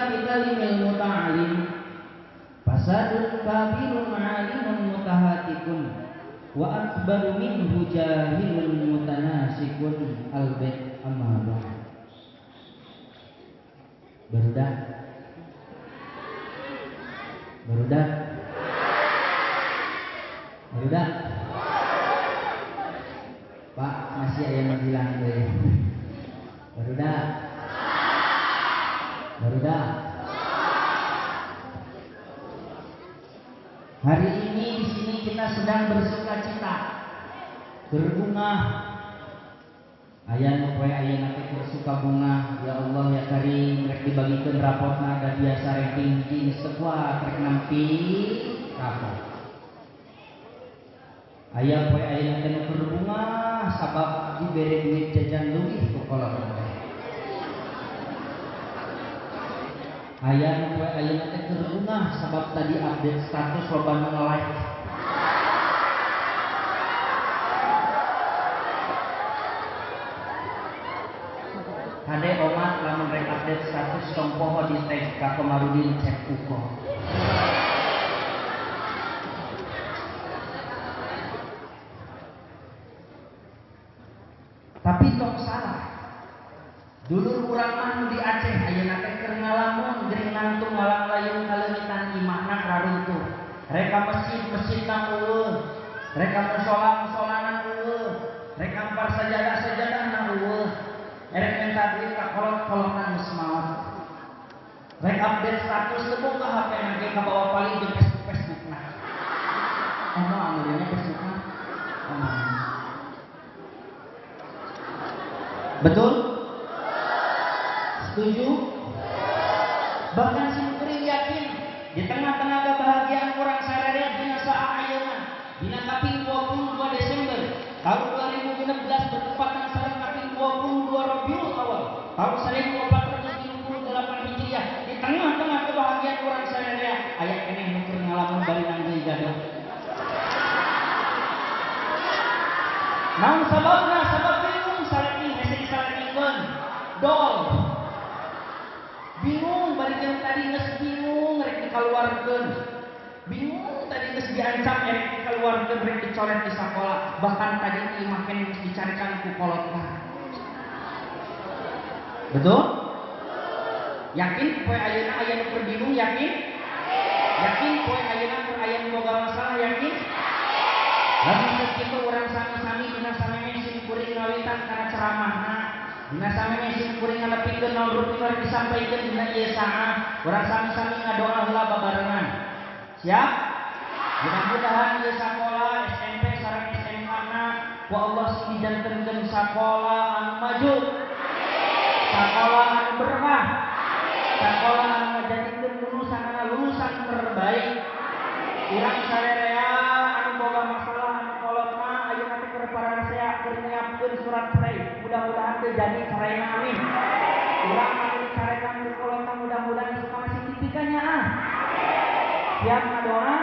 bikalimil muta'alim fasadun kabirun alimun mutahatikun wa akbaru minhu jahilun mutanasikun albait amma ba'd. Barudak Pak, masih ada yang bilang deh. Barudak. Hari ini di sini kita sedang bersukacita, berbunga. Ayah poe ayah nanti bersuka bunga. Ya Allah ya Karim, rek dibagikeun rapotna da biasa ranking jenis sebuah rek nampi rapot. Ayah poe ayah nanti berbunga sabab diberi duit jajan leuwih ku kolot. Ayah poe ayah nanti berbunga sabab tadi update status loba nu nge-like. Kade omat lamun rek update status tong poho di tag ka Komarudin cek uko. Tapi tong salah. Dulu urang mah di Aceh ayeuna teh keur ngalamun gering ngantung walang layung kaleunitan imahna raruntuh. Reka masjid-masjidna eueuh. Reka musola-musolana eueuh. Reka ampar sajadah-sajadahna eueuh. Erek minta duit ka kolot-kolotan geus maot. Rek update status teu boga HP nanti ka bawa paling di Facebook-na. Emang anunya Facebook-na. Betul? Setuju? Bahkan simkuring yakin di tengah-tengah kebahagiaan kurang sararea dina saat ayeuna dina kaping 22 Desember tahun 2016 bertepatan sareng kaping 22 Rabiul Awal tahun 1478 Hijriah. Di tengah-tengah kebahagiaan kurang sararea aya keneh nu keur ngalamun bari nang deui gaduh. Naon sababna? Sabab bingung salaki hese disalatikeun dol. Bingung bari jeung tadi geus bingung rek dikaluarkeun. Bingung tadi geus diancam rek dikaluarkeun rek dicoret di sakola. Bahkan tadi imah keneh geus dicarikan ku kolotna. Betul? Yakin poe ayeuna aya nu keur bingung yakin? Yakin poe ayeuna keur aya nu boga masalah yakin? Lamun geus kitu urang sami-sami dina sameme simkuring ngawitan kana ceramahna. Dina sameme simkuring ngalepikeun naon rutin rek disampaikeun dina ieu saat. Urang sami-sami ngadoa heula babarengan. Siap? Mudah-mudahan ieu sakola SMP sareng SMA-na ku Allah sing dijantenkeun sakola anu maju. Sakola anu berkah. Sakola anu ngajadikeun lulusanna lulusan terbaik. Urang sarerea anu boga masalah anu kolotna ayeuna teh keur parasea keur nyiapkeun surat cerai. Mudah-mudahan teu jadi caraina amin. Urang anu dicarekan ku kolotna mudah-mudahan suka signifikannya ah. Siap ngadoa?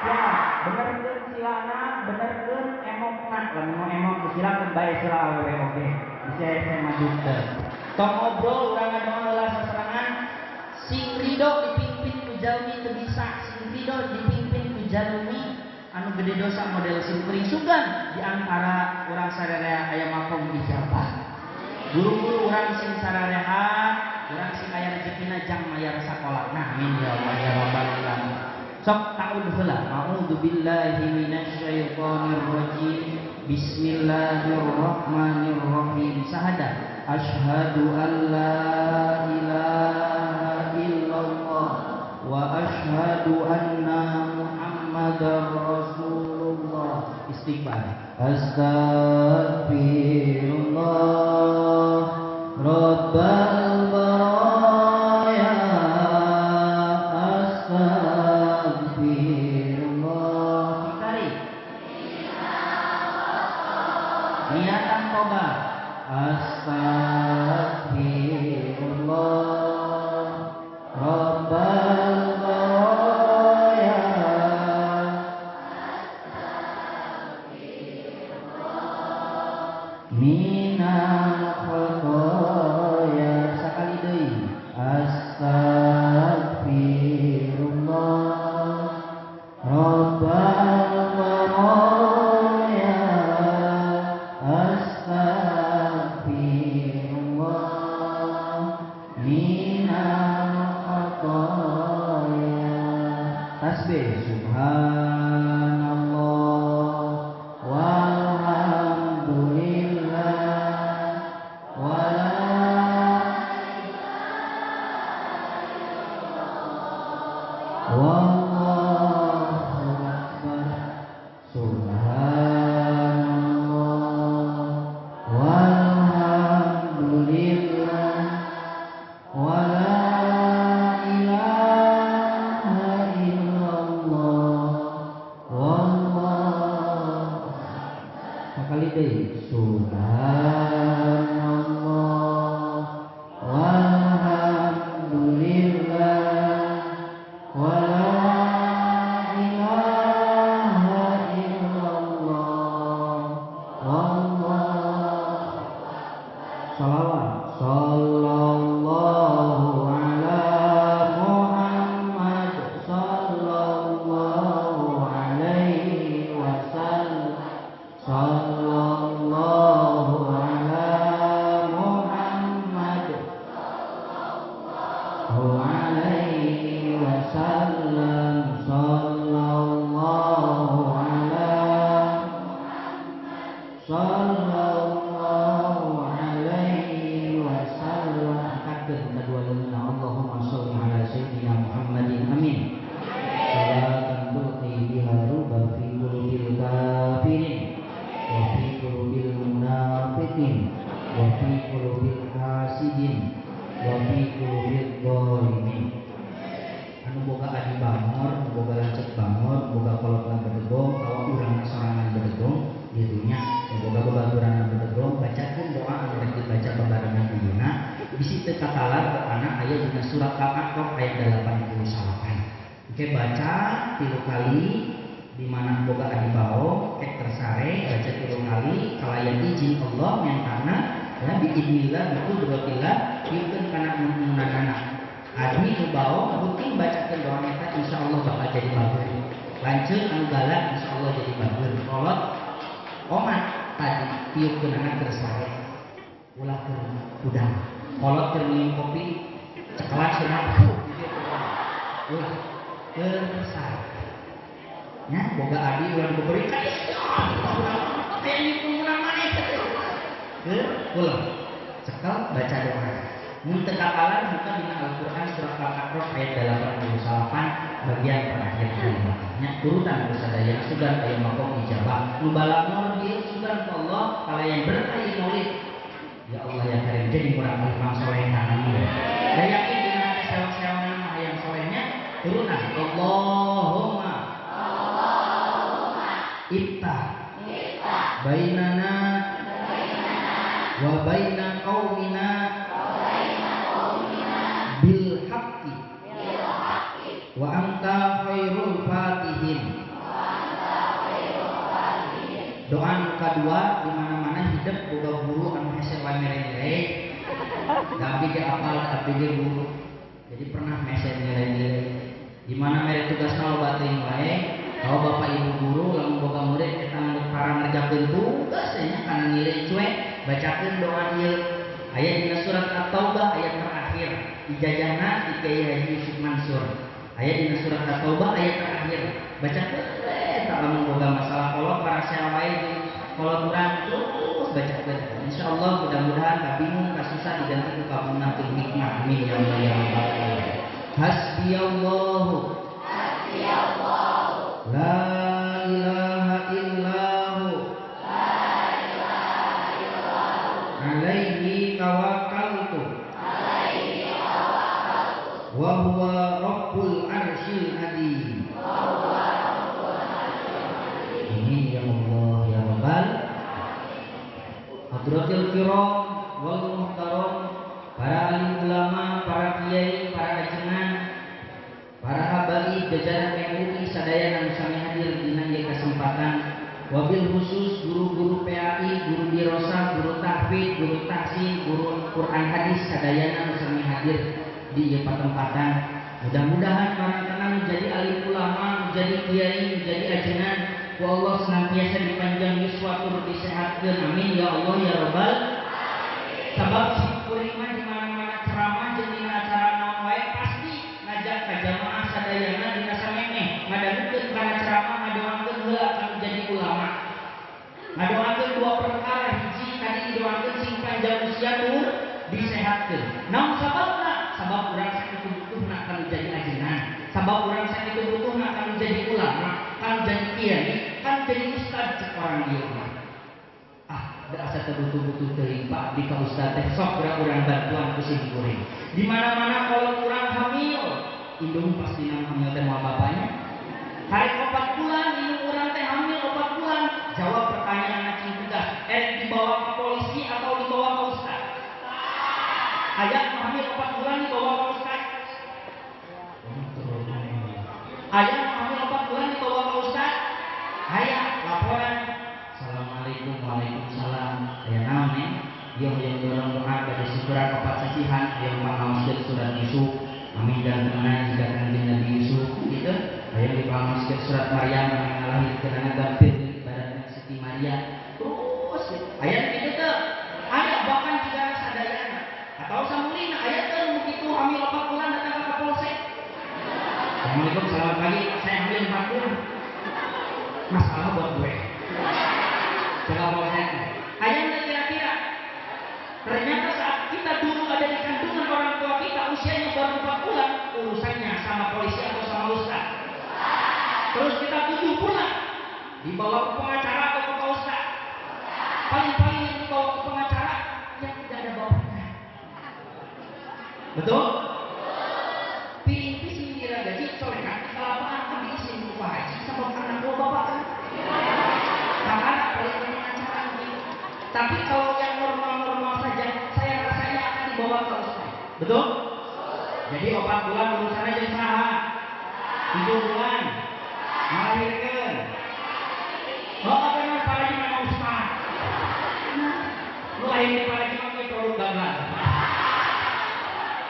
Siap. Benerkeun silana, benerkeun emokna. Lamun emok silakeun bae sila awewe oge. Bisa saya maju teh. Tong ngobrol urang ngadoa heula saserangan. Sing ridho dipimpin ku jalmi teu bisa. Sing ridho dipimpin ku jalmi anu gede dosa model simkuring sugan di antara urang sararea aya makom ijabah. Guru-guru urang sing sararehat, urang sing aya rezekina jang mayar sakola. Nah, amin ya Allah ya rabbal alamin. Sok ta'ud heula. A'udzu billahi minasyaitonir rajim. Bismillahirrahmanirrahim. Sahada. Asyhadu an la ilaha illallah wa asyhadu anna Muhammadar Rasulullah. Istighfar. Astagfirullah Rabbal baraya. Astagfirullah. Kikari niatan tobat. Astagfirullah Tasbih subhanallah walhamdulillah wala wallahu akbar. Subhanallah walhamdulillah wala ilaha illallah wallahu sekali deh. Subhanallah walhamdulillah wala ilaha illallah wallahu salawat sallallahu ala Muhammad sallallahu alaihi wasallam sallallahu ala Muhammad sallallahu alaihi wasallam sallallahu ala sallallahu alaihi wasallam. Angkatkeun kedua leungeunna Allahumma sholli ala sayyidina Muhammadin amin. Salatan tu'ti biha ruba fi qulubil kafirin wa fi qulubil munafiqin wa fi qulubil hasidin wa fi qulubil dhalimin. Anu boga adi bangor, boga lanceuk bangor, boga kolotna bedegong, kawa urang sorangan bedegong dirunya, boga babaturan bedegong, bacakeun doa anu rek dibaca babarengan dina, bisi teu katalar ana aya dina surat Al-A'raf ayat 88. Oke, baca 3 kali di mana boga adi bao, kek tersare baca 3 kali kalayan izin Allah mentana ya biidznillah biqudratillah yeukeun kana munanana. Adi nu bao rutin bacakeun doa eta insyaallah bakal jadi bagus. Lanceuk anu galak insyaallah jadi bagus. Kolot omat tadi tiupkeun anak tersare. Ulah keur udang. Kolot keur minum kopi cekelas cenah ulah tersare. Nya boga adi ulah diberi ka aya di punggungan maneh. Ulah cekel baca doa. Mun teu kapalan buka dina Al-Qur'an surat Al-A'raf ayat 88 bagian terakhir. Nya urutan sadayana sugan aya makom ijabah. Nu balagna ieu sugan ku Allah kalayan berkah maulid. Ya Allah ya Karim jadi kurang imam soleh amin. Da yakin dina sewa-sewana mah hayang solehnya turunan Allahumma iftah bainana wa baina qaumina bil haqqi wa anta khairul fatihin. Doa nu kadua di mana-mana hidup boga guru anu hese wae mere-mere. Tapi ge apal tapi ge guru. Jadi pernah mese nilai-nilai. Di mana mere tugasna loba teuing wae, kalau bapak ibu guru lamun boga murid eta mah para ngerjakeun tugas nya kana nilai cuek, bacakeun doa ieu. Aya dina surat At-Taubah ayat terakhir. Ijazahna di Kiai Haji Yusuf Mansur. Aya dina surat At-Taubah ayat terakhir. Bacakeun tak lamun boga masalah kolot para wae di kolot urang terus bacakeun. Insyaallah mudah-mudahan kabingung kasusah diganti ku kabunakeun hikmah. Amin ya Allah ya rabbal alamin. Hasbiyallahu la ilaha illahu alaihi tawakkaltu wa huwa rabbul arsyil azim. Ini ya Allah ya Rabbal. Hadratil kiram wal muhtaram, para alim ulama, para kiai, para ajengan, para habaib jajaran MUI sadaya anu sami hadir dina ieu kesempatan. Wabil khusus guru-guru PAI, guru dirosah, guru tahfidz, guru tahsin, guru Quran hadis sadayana anu sami hadir di ieu patempatan. Mudah-mudahan para menjadi alim ulama, menjadi kiai, menjadi ajengan ku Allah senantiasa dipanjangi suatu disehatkeun. Amin ya Allah ya Rabbal. Sabab si kuring mah di mana-mana ceramah jeung dina acara naon wae pasti ngajak ka jamaah sadayana dina samemeh jadi ajengan. Sabab orang saya itu butuh kan jadi ulama, kan jadi kiai, kan jadi ustad orang dia mah. Asa terbutuh-butuh terima di ka ustad teh sok urang bantuan kusim kuring. Di mana-mana kalau kurang hamil, indung pasti nang hamil teh moal bapaknya. Hari 4 bulan indung urang teh hamil 4 bulan. Jawab pertanyaan cing tegas, dibawa ke polisi atau dibawa ke ustad? Ayah hamil 4 bulan dibawa ke ustad. Ayah hamil 4 bulan dibawa ke ustad. Ayah laporan. Assalamualaikum, waalaikumsalam. Ayah naon nih? Dia yang dorong doa pada syukuran opat sasihan. Ayah pangaoskeun surat Yusuf. Amin dan tenang jika kanjeng Nabi Yusuf gitu. Ayah dipangaoskeun surat Maryam yang ngalahirkeun anak Gafir ibaratna Siti Maria. Terus ayah gitu tuh. Ayah bahkan juga sadayana atau samulina ayah tuh begitu hamil 4 bulan datang ke Kapolsek. Assalamualaikum, selamat pagi. Saya hamil 4 bulan. Masalah buat gue. Kapolsek. Ayah nggak kira-kira? Ternyata saat kita dulu ada di kandungan orang tua kita usianya baru 4 bulan, urusannya sama polisi atau sama ustaz. Terus kita 7 bulan dibawa ke pengacara atau ke ustaz. Paling-paling yang dibawa ke pengacara yang tidak ada bapaknya. Betul? Pilih sing dira gaji colekan kelapaan kan diisi lupa haji sama anak lo bapak kan. Karena paling pengacara gitu. Tapi kalau yang normal-normal saja, saya rasanya akan dibawa ke ustaz. Betul? Jadi 4 bulan urusannya jadi saha. 7 bulan melahirkan. Oh, apa yang para imam ustaz? Mulai di para imam itu produk gambar.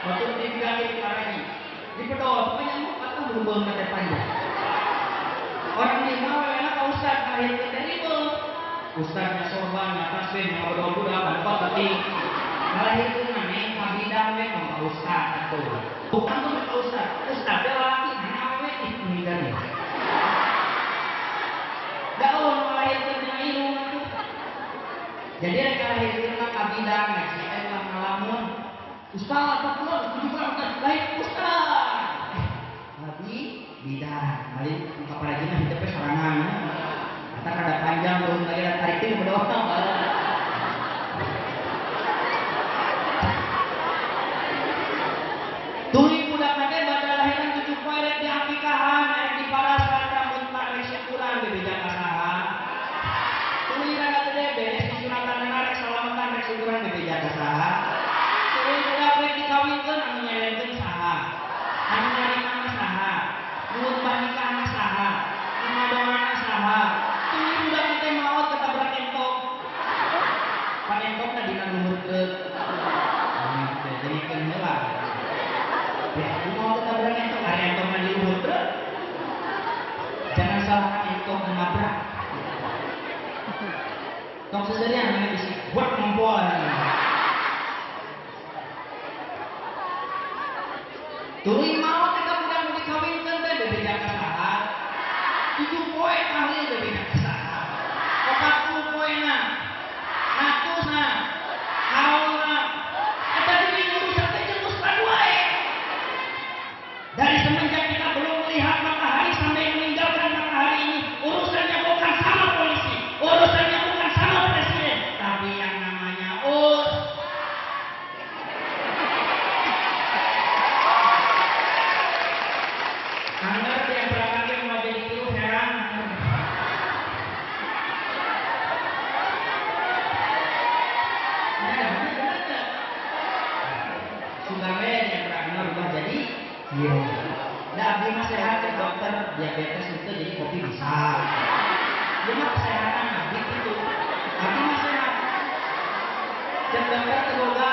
Waktu ditinggalin paranya, dipedol, pokoknya mau atau berubah kata panjang. Orang di mau enak ke ustaz melahirkan dari itu. Ustaznya sorban, tasbih, yang berdoa-doa, tanpa tapi melahirkan neng, kabidang, neng, ke ustaz atau bukan tuh ke ustaz. Ustaznya laki, mana awet itu meninggalnya. Gak melahirkan dengan ilmu itu. Jadi mereka lahirkan kabidang, nasi elah ngalamun. Ustaz, 4 bulan, 7 bulan, baik ustaz. Nabi bidang, balik ke para jina hidupnya sorangan. Kata kada panjang, belum lagi ada tarikin berdoa. Tuli budak nade pada lahiran 7 poe rek di akikahan, rek di paras rambut tak rek syukuran bebejak kasahan. Tuli rada gede beres di suratan rek salamatan rek syukuran bebejak kasahan. Tuli budak rek dikawinkeun anu nyelenkeun saha. Anu narima saha. Nuhun nikah saha. Anu doana saha. Tuli budak teh maot ketabrak entok. Panentokna dina luhurkeun. Jadi keun heula. Ya, mau ketabrak entok, hari entokna di luhur terus. Jangan salahkan entok menabrak. Tok sebenarnya namanya bisi buat ngempol. Tuluy maot eta budak nu dikawinkeun teh bebejak kasaha. 7 poe tahlil bebejak kasaha. 40 poena. Ratusna. Haulna. Eta deui urusan teh jeung ustaz wae. Dari semenjak kita belum melihat matahari sampai meninggalkan matahari ini, urusannya bukan sama polisi, urusannya bukan sama presiden, tapi yang namanya Anggar yang berangkat mau jadi tiru heran. Sudah yang berangkat berubah jadi iya. Nah, abdi mah sehat ya dokter, diabetes itu jadi kopi bisa. Dia mah kesehatan abdi itu. Abdi mah sehat. Dan dokter terboga